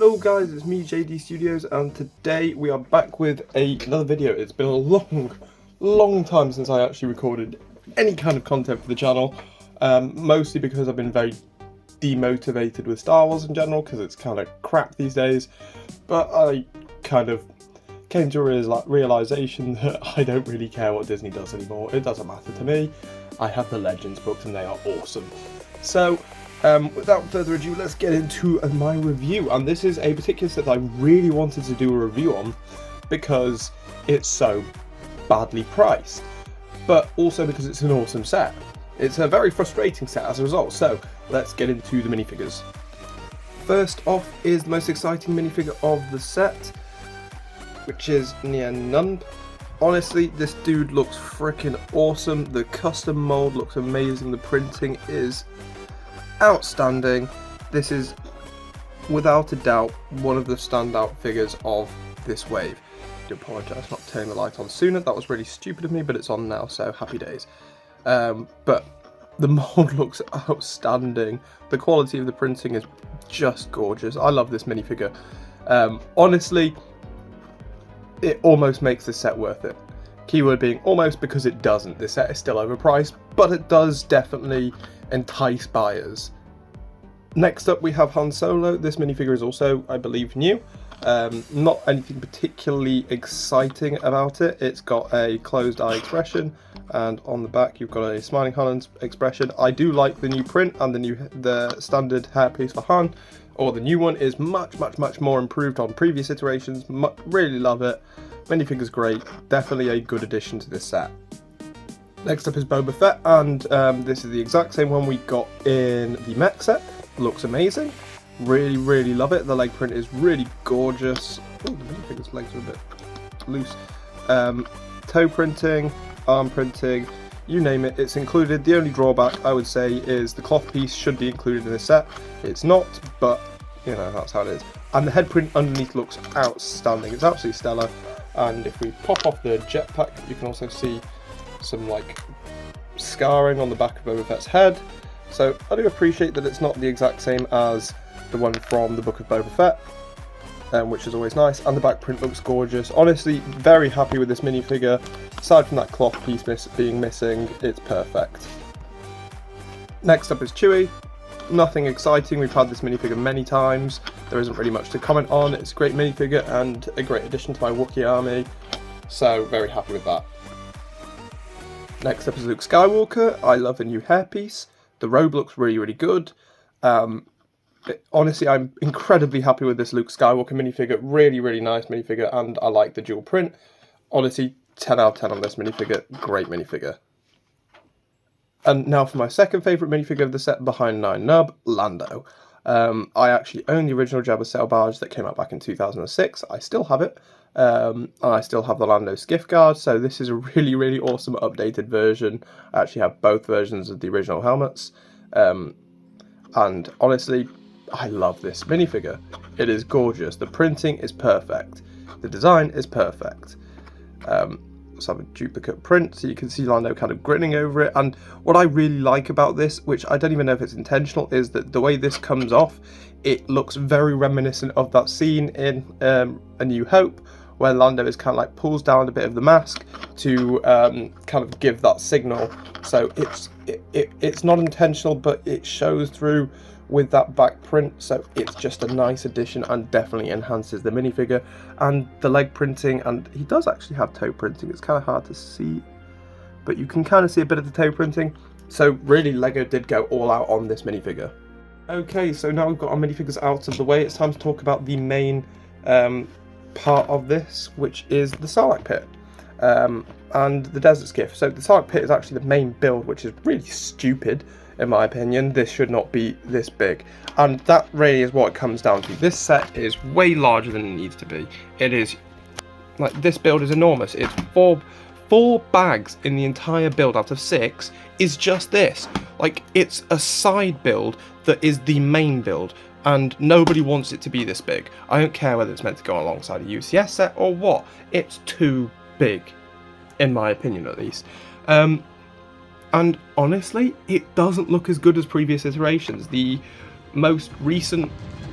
Hello guys, it's me JD Studios, and today we are back with another video. It's been a long time since I actually recorded any kind of content for the channel, mostly because I've been very demotivated with Star Wars in general, because it's kind of crap these days. But I kind of came to a realisation that I don't really care what Disney does anymore. It doesn't matter to me. I have the Legends books and they are awesome. So without further ado, let's get into my review. And this is a particular set that I really wanted to do a review on because it's so badly priced, but also because it's an awesome set. It's a very frustrating set as a result. So let's get into the minifigures. First off is the most exciting minifigure of the set, which is Nund. Honestly, this dude looks freaking awesome. The custom mold looks amazing. The printing is outstanding. This is without a doubt one of the standout figures of this wave. I do apologise for not turning the light on sooner. That was really stupid of me, but it's on now, so happy days. But the mold looks outstanding. The quality of the printing is just gorgeous. I love this minifigure. Honestly, it almost makes this set worth it. Keyword being almost, because it doesn't. This set is still overpriced, but it does definitely entice buyers. Next up we have Han Solo. This minifigure is also, I believe, new. Not anything particularly exciting about it. It's got a closed eye expression, and on the back you've got a smiling Han expression. I do like the new print and the standard hairpiece for Han, or the new one is much more improved on previous iterations. Really love it. Minifigure's great. Definitely a good addition to this set. Next up is Boba Fett, and this is the exact same one we got in the mech set. Looks amazing. Really love it. The leg print is really gorgeous. Oh, the minifigure's legs are a bit loose. Toe printing, arm printing, you name it, it's included. The only drawback I would say is the cloth piece should be included in this set. It's not, but you know, that's how it is. And the head print underneath looks outstanding. It's absolutely stellar. And if we pop off the jetpack, you can also see some like scarring on the back of Boba Fett's head. So I do appreciate that it's not the exact same as the one from the Book of Boba Fett, which is always nice. And the back print looks gorgeous. Honestly, very happy with this minifigure. Aside from that cloth piece being missing, it's perfect. Next up is Chewie. Nothing exciting. We've had this minifigure many times. There isn't really much to comment on. It's a great minifigure and a great addition to my Wookiee army. So very happy with that. Next up is Luke Skywalker. I love the new hairpiece. The robe looks really good. Honestly, I'm incredibly happy with this Luke Skywalker minifigure. Really nice minifigure, and I like the dual print. Honestly, 10 out of 10 on this minifigure. Great minifigure. And now for my second favourite minifigure of the set behind 9 Nub, Lando. I actually own the original Jabba Sail Barge that came out back in 2006. I still have it. And I still have the Lando Skiff guard, so this is a really awesome updated version. I actually have both versions of the original helmets. And honestly, I love this minifigure. It is gorgeous. The printing is perfect. The design is perfect. Let's have a duplicate print so you can see Lando kind of grinning over it. And what I really like about this, which I don't even know if it's intentional, is that the way this comes off, it looks very reminiscent of that scene in A New Hope, where Lando is kind of like pulls down a bit of the mask to kind of give that signal. So it's not intentional, but it shows through with that back print, so it's just a nice addition and definitely enhances the minifigure. And the leg printing, and he does actually have toe printing, it's kind of hard to see, but you can kind of see a bit of the toe printing. So really, LEGO did go all out on this minifigure. Okay, so now we've got our minifigures out of the way, it's time to talk about the main part of this, which is the Sarlacc pit and the desert skiff. So the Sarlacc pit is actually the main build, which is really stupid in my opinion. This should not be this big, and that really is what it comes down to. This set is way larger than it needs to be. It is like, this build is enormous. It's four bags in the entire build out of 6 is just this. Like, it's a side build that is the main build, and nobody wants it to be this big. I don't care whether it's meant to go alongside a UCS set or what. It's too big, in my opinion at least. And honestly, it doesn't look as good as previous iterations. The most recent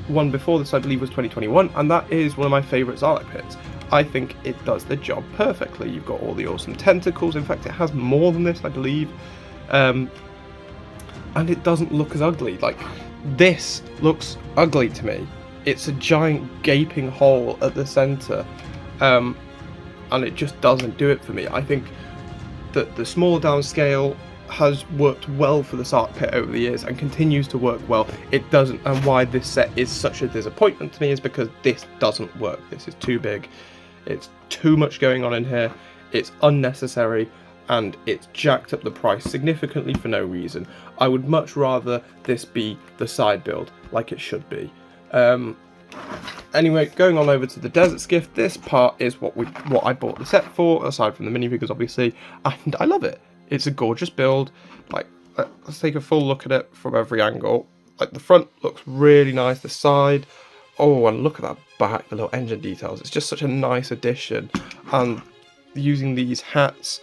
one before this, I believe, was 2021, and that is one of my favourite Sarlacc pits. I think it does the job perfectly. You've got all the awesome tentacles. In fact, it has more than this, I believe. And it doesn't look as ugly. Like, this looks ugly to me. It's a giant gaping hole at the centre. And it just doesn't do it for me. I think that the small downscale has worked well for the Sarlacc pit over the years and continues to work well. It doesn't, and why this set is such a disappointment to me is because this doesn't work. This is too big. It's too much going on in here. It's unnecessary, and it's jacked up the price significantly for no reason. I would much rather this be the side build, like it should be. Anyway, going on over to the Desert Skiff, this part is what I bought the set for, aside from the minifigures, obviously, and I love it. It's a gorgeous build. Like, let's take a full look at it from every angle. Like, the front looks really nice, the side, oh, and look at that back, the little engine details. It's just such a nice addition, and using these hats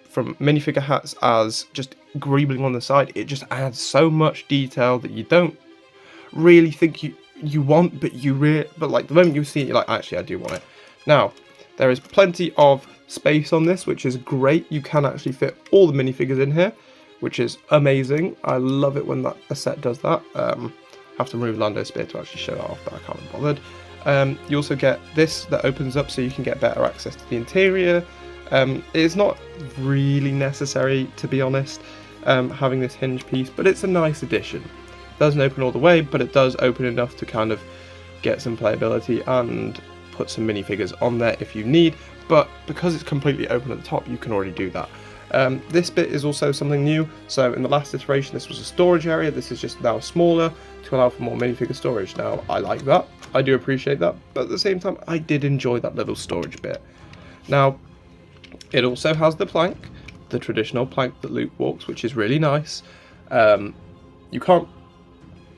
from minifigure hats as just greebling on the side, it just adds so much detail that you don't really think you want, but like the moment you see it, you're like, actually, I do want it. Now, there is plenty of space on this, which is great. You can actually fit all the minifigures in here, which is amazing. I love it when a set does that. Have to remove Lando's spear to actually show that off, but I can't be bothered. You also get this that opens up so you can get better access to the interior. It's not really necessary, to be honest, having this hinge piece, but it's a nice addition. It doesn't open all the way, but it does open enough to kind of get some playability and put some minifigures on there if you need, but because it's completely open at the top, you can already do that. This bit is also something new. So in the last iteration, this was a storage area. This is just now smaller to allow for more minifigure storage. Now, I like that. I do appreciate that. But at the same time, I did enjoy that little storage bit. Now, it also has the plank, the traditional plank that Luke walks, which is really nice. You can't,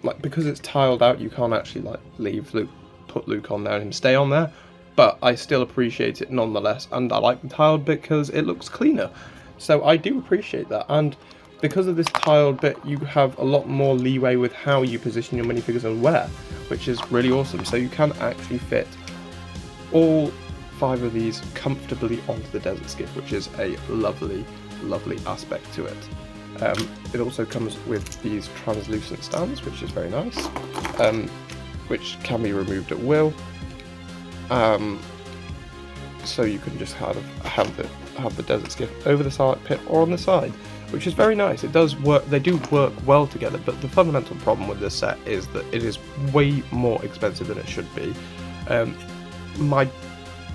like, because it's tiled out, you can't actually, like, leave Luke, put Luke on there and him stay on there. But I still appreciate it nonetheless, and I like the tiled bit because it looks cleaner. So I do appreciate that, and because of this tiled bit, you have a lot more leeway with how you position your minifigures and where, which is really awesome. So you can actually fit all 5 of these comfortably onto the Desert Skiff, which is a lovely, lovely aspect to it. It also comes with these translucent stands, which is very nice, which can be removed at will. So you can just have the Desert Skiff over the Sarlacc pit or on the side, which is very nice. It does work. They do work well together, but the fundamental problem with this set is that it is way more expensive than it should be. My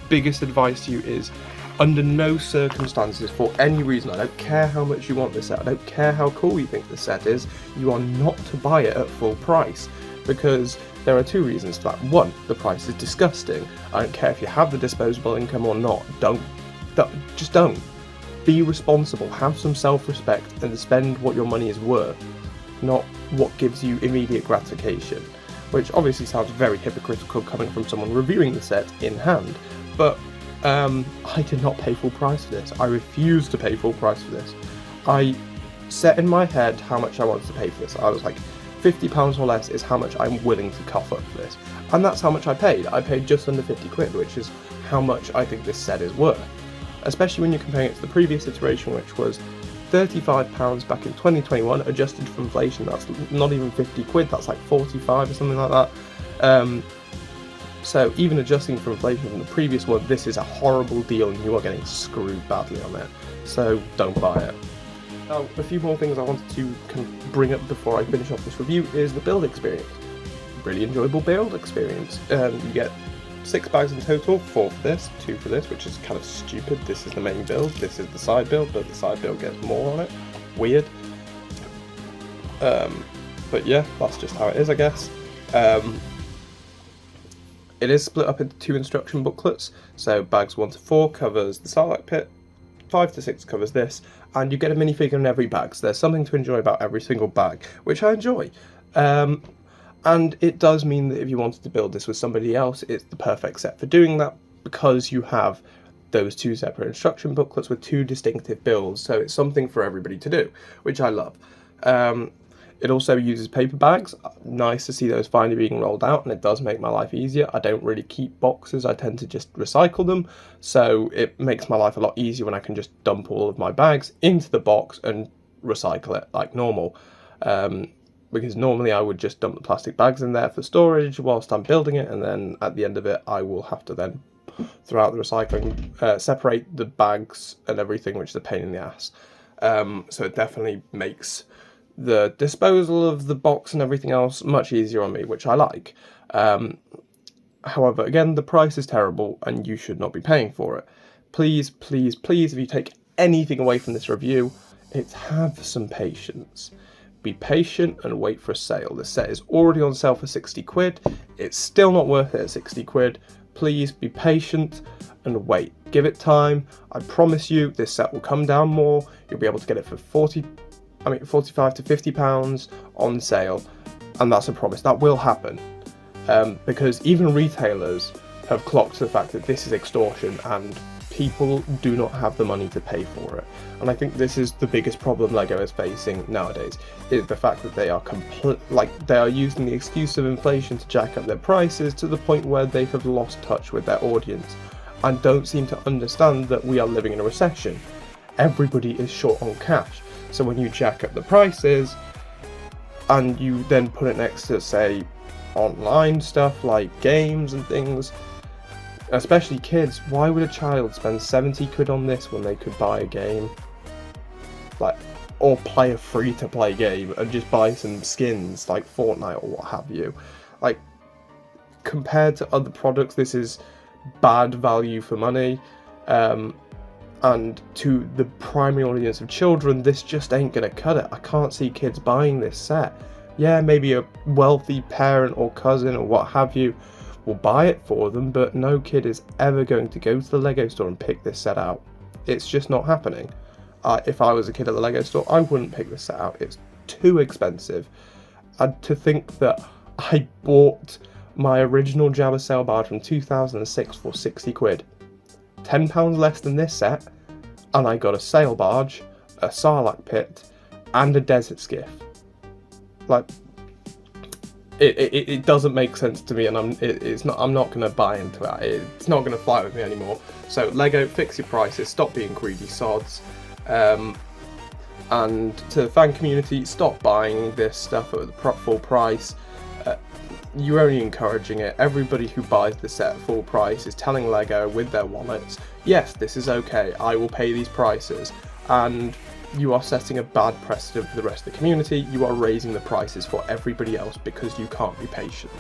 biggest advice to you is, under no circumstances, for any reason, I don't care how much you want this set, I don't care how cool you think the set is, you are not to buy it at full price, because there are 2 reasons for that. 1, the price is disgusting. I don't care if you have the disposable income or not. Just don't. Be responsible, have some self-respect, and spend what your money is worth, not what gives you immediate gratification. Which obviously sounds very hypocritical coming from someone reviewing the set in hand, but I did not pay full price for this. I refused to pay full price for this. I set in my head how much I wanted to pay for this. I was like, £50 or less is how much I'm willing to cough up for this. And that's how much I paid. I paid just under 50 quid, which is how much I think this set is worth. Especially when you're comparing it to the previous iteration, which was £35 back in 2021, adjusted for inflation. That's not even 50 quid, that's like 45 or something like that. So even adjusting for inflation from the previous one, this is a horrible deal and you are getting screwed badly on it. So don't buy it. Now, a few more things I wanted to bring up before I finish off this review is the build experience. Really enjoyable build experience. You get 6 bags in total, 4 for this, 2 for this, which is kind of stupid. This is the main build, this is the side build, but the side build gets more on it. Weird. But yeah, that's just how it is, I guess. It is split up into 2 instruction booklets, so bags 1 to 4 covers the Sarlacc pit, 5 to 6 covers this, and you get a minifigure in every bag, so there's something to enjoy about every single bag, which I enjoy. And it does mean that if you wanted to build this with somebody else, it's the perfect set for doing that, because you have those 2 separate instruction booklets with 2 distinctive builds, so it's something for everybody to do, which I love. It also uses paper bags. Nice to see those finally being rolled out, and it does make my life easier. I don't really keep boxes, I tend to just recycle them, so it makes my life a lot easier when I can just dump all of my bags into the box and recycle it like normal. Because normally I would just dump the plastic bags in there for storage whilst I'm building it, and then at the end of it I will have to then throw out the recycling, separate the bags and everything, which is a pain in the ass. So it definitely makes the disposal of the box and everything else much easier on me, which I like. However, again, the price is terrible and you should not be paying for it. Please, please, please, if you take anything away from this review, it's have some patience. Be patient and wait for a sale. The set is already on sale for 60 quid. It's still not worth it at 60 quid. Please be patient and wait. Give it time. I promise you this set will come down more. You'll be able to get it for 45 to 50 pounds on sale, and that's a promise. That will happen, because even retailers have clocked the fact that this is extortion and people do not have the money to pay for it. And I think this is the biggest problem LEGO is facing nowadays, is the fact that they are they are using the excuse of inflation to jack up their prices to the point where they have lost touch with their audience and don't seem to understand that we are living in a recession. Everybody is short on cash. So when you jack up the prices and you then put it next to, say, online stuff like games and things, especially kids, why would a child spend 70 quid on this when they could buy a game? Or play a free-to-play game and just buy some skins like Fortnite or what have you. Compared to other products, this is bad value for money. And to the primary audience of children, this just ain't gonna cut it. I can't see kids buying this set. Yeah, maybe a wealthy parent or cousin or what have you will buy it for them, but no kid is ever going to go to the LEGO store and pick this set out. It's just not happening. If I was a kid at the LEGO store, I wouldn't pick this set out. It's too expensive. And to think that I bought my original Jabba Sail Barge from 2006 for 60 quid. £10 less than this set, and I got a sail barge, a Sarlacc pit, and a desert skiff. It doesn't make sense to me, and I'm not going to buy into that. It's not going to fly with me anymore. So LEGO, fix your prices, stop being greedy sods, and to the fan community, stop buying this stuff at the full price. You're only encouraging it. Everybody who buys the set at full price is telling LEGO with their wallets, yes, this is okay, I will pay these prices, and you are setting a bad precedent for the rest of the community. You are raising the prices for everybody else because you can't be patient.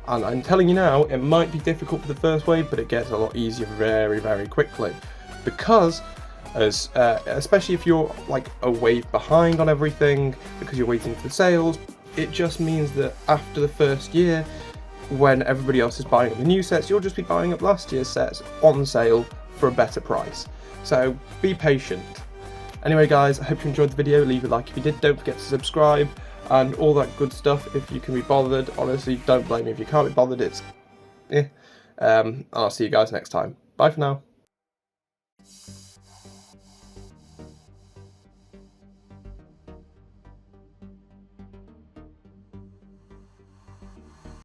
And I'm telling you now, it might be difficult for the first wave, but it gets a lot easier very, very quickly. Because, especially if you're like a wave behind on everything, because you're waiting for the sales, it just means that after the first year, when everybody else is buying up the new sets, you'll just be buying up last year's sets on sale for a better price. So be patient. Anyway guys, I hope you enjoyed the video. Leave a like if you did, don't forget to subscribe and all that good stuff if you can be bothered. Honestly, don't blame me if you can't be bothered, it's I'll see you guys next time. Bye for now.